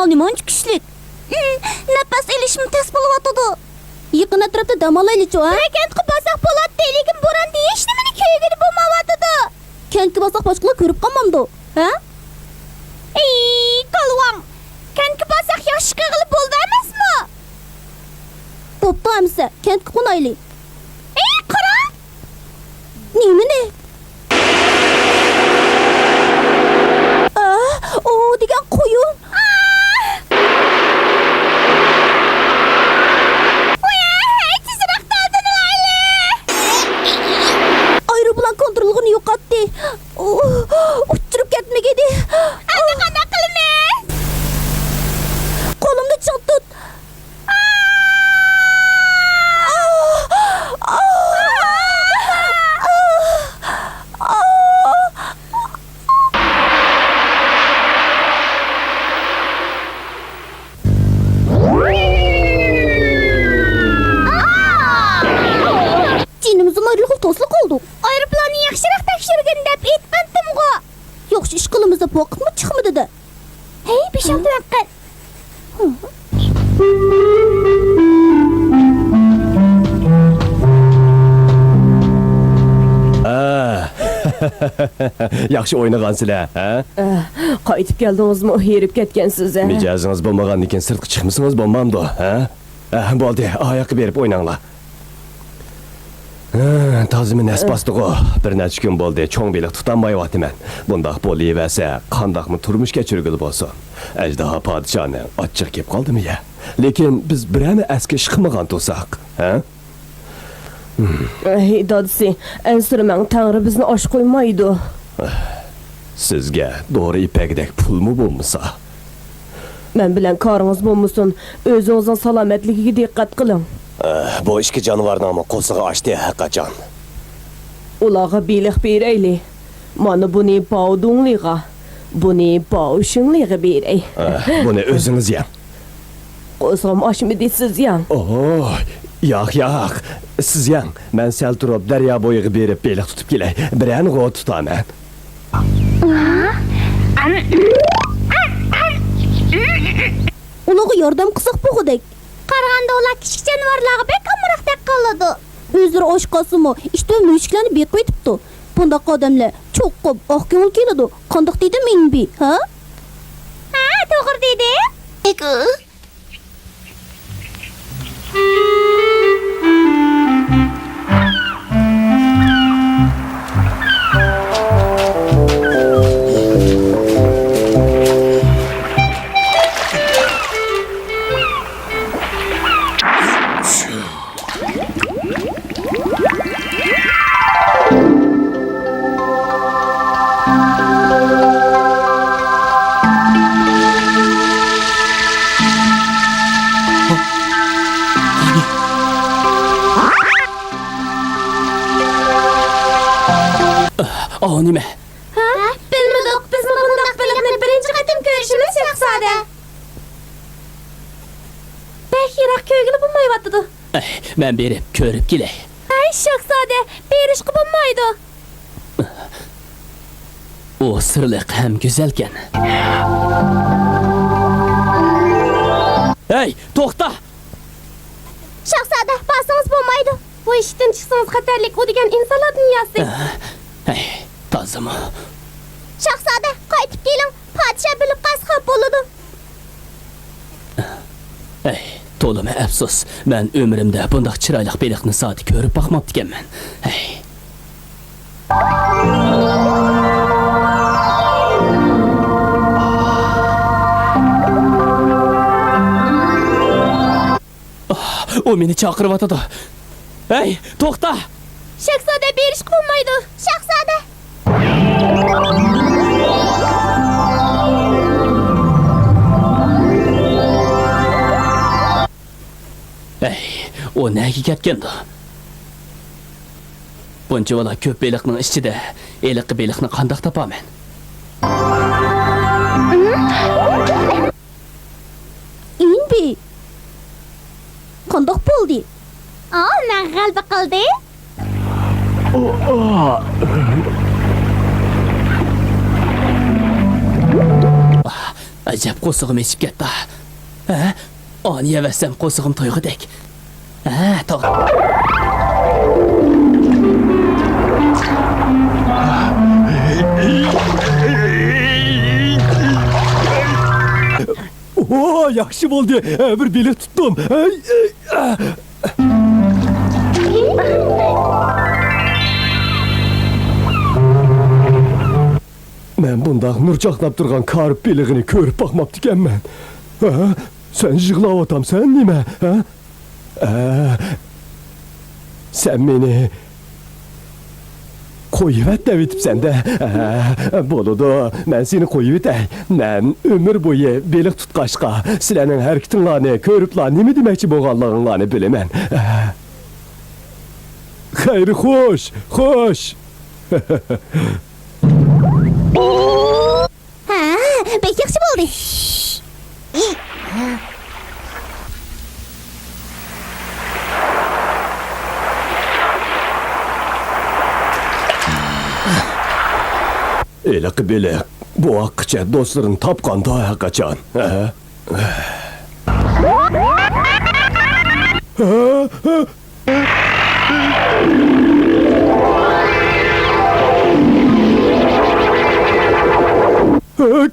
nimanç güçlük. Nefes ilişimi tez buluvatıdı. Yakın etrafta damalaylıcı ha? Kentki basak bolat deyligin buran diye işlemini köye gelip olmavatıdı. Kentki basak başkala körüp kalmamdı. Ha? Kalvan. Kentki basak yaşı kığılıp oldu emez mi? Boptu emse. Kentki konaylı. Kıra. Neymi ne? O digen koyun. Aeroplan kontrolünü yok etti. Uçurup gitmek idi. Anne kana kılımı. Kolumda çok tut. Cinimizin ayrılığı tosluk oldu. Aeroplanı yakşırak tekşirgen dep etmedim go. Yoksa iş kılımızda vakit mı çıkmadı da? Hey bir şey bırakın. Yaxşı oynagansizlar, ha? Qaytib keldingizmi? Yerib ketgansiz. Mijozingizz bo'lmagandan keyin sirtqa chiqmisingiz bo'lmamdi, ha? Bo'ldi, oyoqqa berib o'ynanglar. Tazimi nasbasdigo. Bir necha kun bo'ldi, cho'ng beliq tutanmayapman. Bundaq bo'laversa, qandaqmi turmush kechirgili bo'lsin. Ajdaho podshohni ochiq kelib qoldimi ya? Lekin biz birami aska ish qilmagan to'saq, ha? Dadisi, ensirmang, Tangri bizni osh qo'ymaydi. Sizga doğru ipekdek pulmu bo'lmasa? Men bilan koringiz bo'lmasin, o'zingizning salomatligiga diqqat qiling. Bu ishki jonivorning qo'sig'i ochdi haqqajon. Ularga beliq berayli. Mana buni paudungliga, buni paushungliga beray. Buni o'zingiz yeng. Qo'zg'im oshmidi siz yang. Yo'q. Siz yeng. Men sal turib daryo bo'yiga berib beliq tutib kelay. Birani g'o tutaman. Unaga yordam qilsak bo'g'idek. Qaraganda ular kichik jonivorlarga bek amroqdek qiladi. O'zlari oshqosimi, ishda mushuklarni beqib etibdi. Bundaq odamlar cho'q ko'p oq ko'ngil keladi. Qandoq deydi menbi, ha? Ha, to'g'ri dedi. Nima? Ha? Bilmadik. Bizni bundaq beliqni birinchi qatim ko'rishimiz shahzoda. Bek yiroq ko'ngli bo'lmayotdi. Men berib ko'rib kelay. Ay shahzoda, berishga bo'lmaydi. O sirliq ham go'zalkan. Hey, to'xta! Shahzoda, basangiz bo'lmaydi. Bu ishdan chiqsangiz xatarlik u degan insonlar dunyosi. Hey, tazimi. Shahzoda, qaytib keling. Podshoh bilib qolsa bo'ladi. Hey, to'limi afsus. Men umrimda bundaq chiroyli beliqni soati ko'rib boqmabdi ekanman. Hey. O meni chaqiryotdi. Hey, to'xta! Shahzoda berish qilmaydi. Shahzoda. Hey, o nega ketgandi? Buncha vala ko'p beliqning ichida eliqi beliqni qandoq topaman? Inbi. Qandoq bo'ldi? Men g'alaba qildi. Ajab qo'sig'im echib ketdi. Ha? Oni yavassam qo'sig'im to'yg'idek. Ha, to'g'ri. Oo, yaxshi bo'ldi. Bir bilet tutdim. Men bundaq nur chaqnab turgan karp beligini ko'rib baxmapti ekanman. Ha? Sen yig'layapsan nima? Ha? Sen meni qo'yib deb etibsan-da. Bo'ladi, men seni qo'yib etay. Men ömür bo'yi beliq tutqachqa sizlarning harakatinglarni ko'riblar nima demoqchi bo'lganliginglarni bilaman. Xayr, xo'sh, xo'sh. Ha, bek yaxshi bo'ldi. Eliq beliq bu haqqıcha do'stlarini topganda qachon?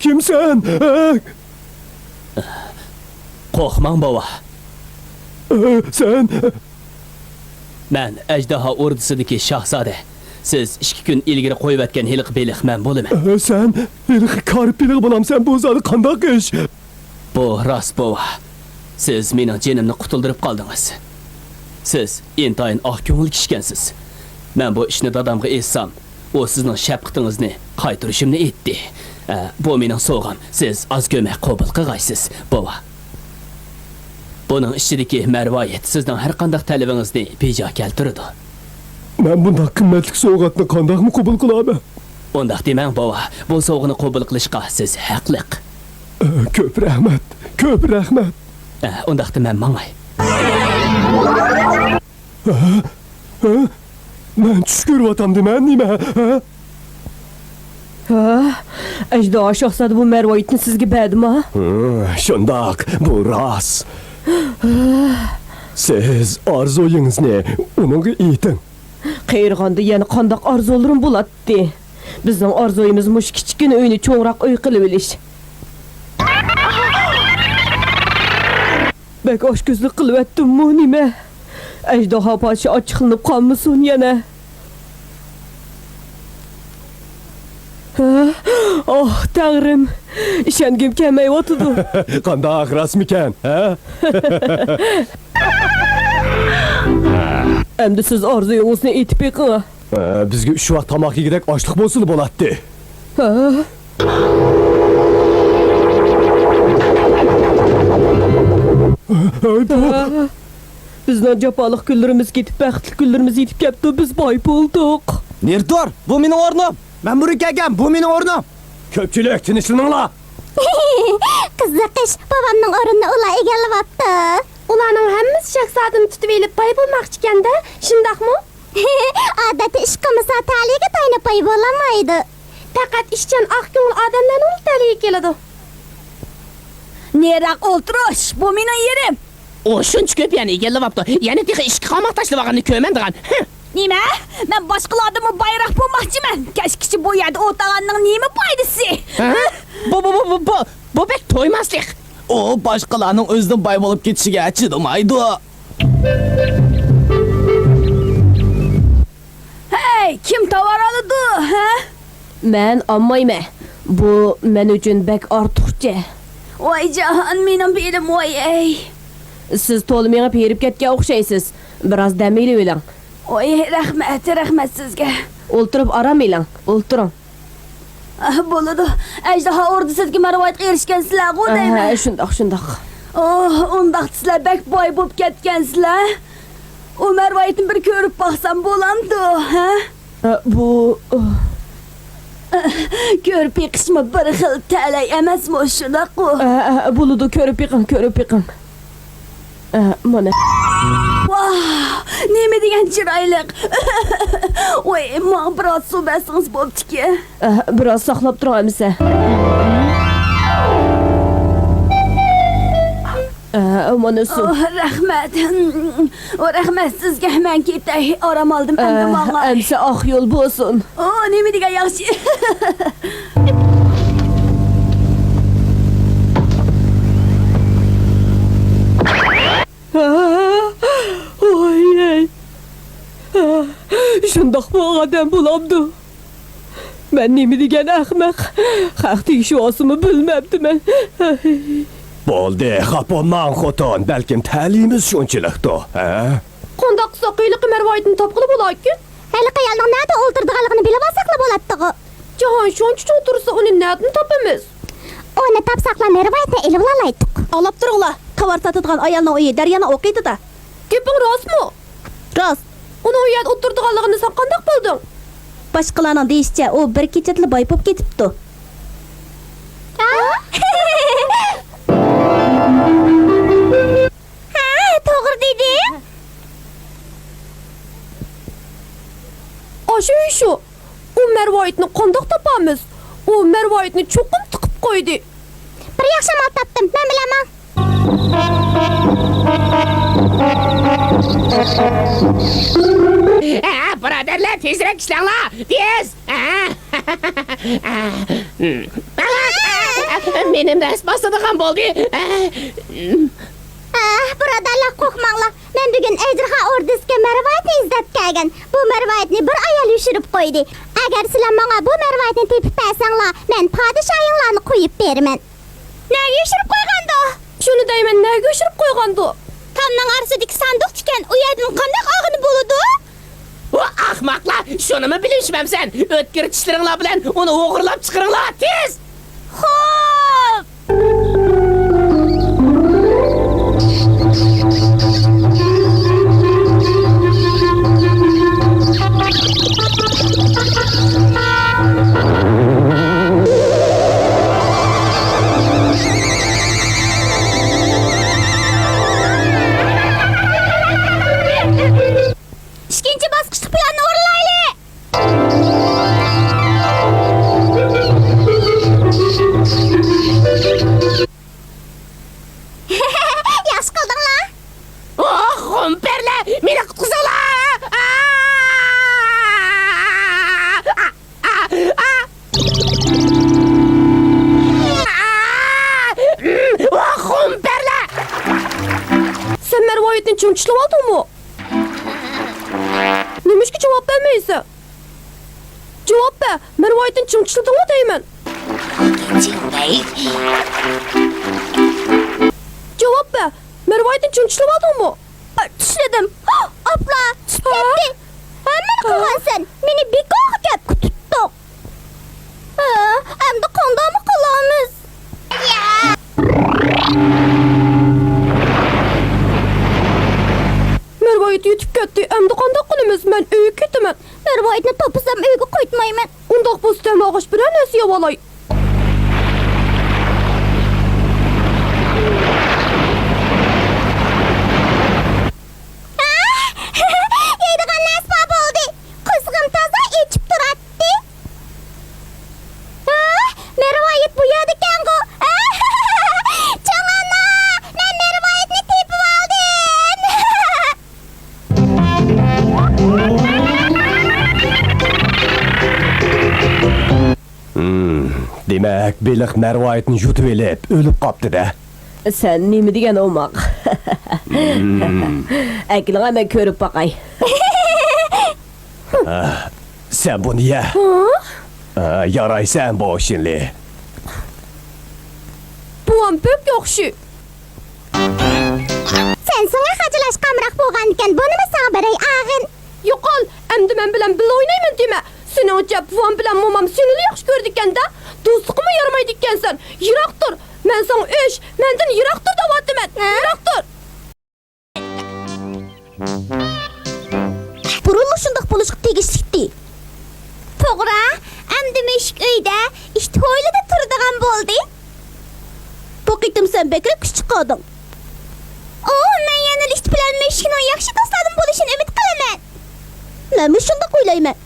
Kimsen? Qo'rqmang bova. Sen? Men Ajdaho ordusidagi shahzoda. Siz 2 kun ilgari qo'yib heliq beliq men bo'laman. Sen eliq karp beliq bo'lamsan, bu zodi qandaq ish? Bu rost bova. Siz mening jinimni qutuldirib qoldingiz. Siz intayin oq ko'ngil kishgansiz. Men bu ishni dadamga aytsam, u sizning shafqatingizni qaytarishimni aytdi. Bu mening sovg'am. Siz oz ko'mak qabul qilgaysiz, bova. Buning ichidagi marvoyat sizning har qanday talabingizni bejo keltiradi. Men bunday qimmatli sovg'atni qandaqmi qabul qilaman? Undaq demang bova. Bu sovg'ani qabul qilishga siz haqliq. Ko'p rahmat, ko'p rahmat. Undaq demang mangay. Men tush ko'ryotam deman nima? Ajdaho shahzoda bu marvoyatni sizga berdim ha? Shundoq, bu rost. Siz orzuyingizni unga ayting. Qayrg'anda yana qandaq orzularim bo'ladi. Bizning orzuyimiz mush kichkina uyni cho'ngroq uy qilib olish. Bek oshko'zlik qilyaptimmi nima? Ajdaho podsho ochiqlanib qolmasin yana. Oh, Tangrim. Ishongim kelmayotdi. Qandaq rasmikan, ha? Endi siz orzuyingizni aytib beqing. Bizga 3 vaqt tomoq yegidek ochliq bo'lsin bo'ladi. Bizning jafoliq kunlarimiz ketib, baxtli kunlarimiz yetib ketdi. Biz boy bo'ldik. Nertor, bu mening o'rnim. Men burga kelgan, bu mening o'rnim. Ko'pchilik tinchlaninglar. Qiziqish, babamning o'rnini ular egallayapti. Ularning hammasi shahzodani tutib elib pay bo'lmoqchi ekanda, shundaqmi? Odatda ish qilmasa taliga taynab pay bo'lamaydi. Faqat ishchan oq ko'ngil odamlarning taliga keladi. Neroq o'tirish, bu mening yerim. O shuncha ko'p yana egallayapti. Yana texa ishga qamoq tashlavaganini ko'rman degan. Nima? Men boshqalarga bayroq bo'lmoqchiman. Kashkichi bu yerda o'taganning nima foydasi? Bu bek to'ymaslik. O boshqalarning o'zidan boy bo'lib ketishiga chidamaydi. Hey, kim tovar oladi, ha? Men olmayman. Bu men uchun bek ortiqcha. Voy jahon, mening belim voy ey. Siz to'lmingga berib ketgan o'xshaysiz. Biroz dam oling. Voy, rahmat sizga. O'ltirib aram oling. O'ltiring. Bo'ladi. Ajdaho ordusiga marvoyatga erishgansizlar-ku deyman. Ha, shundoq. Oh, undaq sizlar bek boy bo'lib ketgansizlar. O marvoyatni bir ko'rib baxsam bo'lamdi, ha? Bu Ko'rib yiqishmi bir xil talay emasmi shunaqu? bo'ladi, ko'rib yiqing. Mana. Wow, nima degan chiroyli. Voy, men biroz suv bersangiz bo'pti-ki. Biroz saqlab turamiz. Amanasın. Rahmet. O rahmet sizge hemen ketay. Aram aldım ben de vallahi. Emse ah yol bolsun. Ne mi diga yaxshi. Oy. Şundaq bu adam bulamdı. Ben nemi degan ahmaq. Haq tegishosimi bilmabdi men. Bo'ldi, xafa olmang xotin, balkim ta'limiz shunchalikdir, ha? Qandaq saqiyli Mervoyitni topqili bo'larkan? Hali qayalning nada o'ltirdiganligini bilib olsaqla bo'ladigi. Jahon shuncha o'tirsa uni nadni topamiz? Onu tapsaqla Mervoyitni ilib olaydik. Olib turinglar. Tovar sotadigan ayolning uyi Daryani o'qiydi-da. Gaping rostmi? Rost. Uni u yerda o'tirdiganligini sen qandaq bilding? Boshqalarning deyishicha, u bir kechada boy bo'lib ketibdi. To'g'ri dedim. Shu. U Mervoyitni qandaq topamiz? U Mervoyitni cho'qim tiqib qo'ydi. Bir yaxshi mal topdim, men bilaman. Birodarlar, tezroq ishlanglar. Tez. Menim dars bosadigan bo'ldi. Birodarlar, qo'rqmanglar. Men bugun ejderha ordisiga Mervoyitni izlab kelgan. Bu Mervoyitni bir ayol yushirib qo'ydi. Agar sizlar menga bu Mervoyitni tepib bersanglar, men podshohinglarni qo'yib beraman. Nega yushirib qo'yganda? Shuni deyman, nega yushirib qo'yganda? Tomning orsidagi sandiq tikan, u yerdan qanday og'ini bo'ladi? Bu ahmoqlar, shunimi bilishmamsan? O'tkir tishlaringlar bilan uni o'g'irlab chiqaringlar, tez. Xo'p. İkinci baskışlık planını oralaylı. Yaş kıldın la. Oh, humperler, meni qutqizinglar. Oh, humperler. Sen Mervoyitni chunchilib oldingmi? Nimishga javob bermaysan? Javob ber. Mervoyitni chunchildingmi deyman? Javob ber. Mervoyitni chunchilib oldingmi? Tushirdim. Abla, tushibdi. Hemen kılgansın. Beni bir kalk hep tuttuk. Hem de konda mı kılamız? Ya. Mervoyit yetib ketdi. Endi qanday qilamiz? Men uyga ketaman. Mervoyitni topsam uyga qo'ymayman. Undaq bo'lsa og'ish bilan nasiya olay. Yeydigan nasba bo'ldi. Qizg'im toza ichib turadi. Mervoyit bu yerda ekan-ku. Cho'ng ona, men Mervoyitni tepib oldim. Demak, beliq Mervoyitni yutib elib, o'lib qopti-da. Sen nemi degan omaq. Aklingga men ko'rib boqay. Sen buni ye. Yaraysan bu işinli. Buam pek yaxshi. Sen sana hacılashqamroq bo'lgan ekan, bunimi sana beray ag'in. Yo'qol, endi men bilan birga o'ynayman dema. Seningcha buam bilan momam seni yaxshi ko'rdi ekanda, do'stlig'imi yaramaydi ekansan. Yiroq tur. Men sana ish, mendan yiroq tur deyapman. Yiroq tur. Burunlu shundoq bo'lishga tegishlikdi. To'g'ri, endi mushuk uyda ishti hoylada turadigan bo'ldi. Bu qitim sen bekra kuch chiqarding. Men yana ishti bilan mushukning yaxshi do'stlarim bo'lishini umid qilaman. Men shundoq o'ylayman.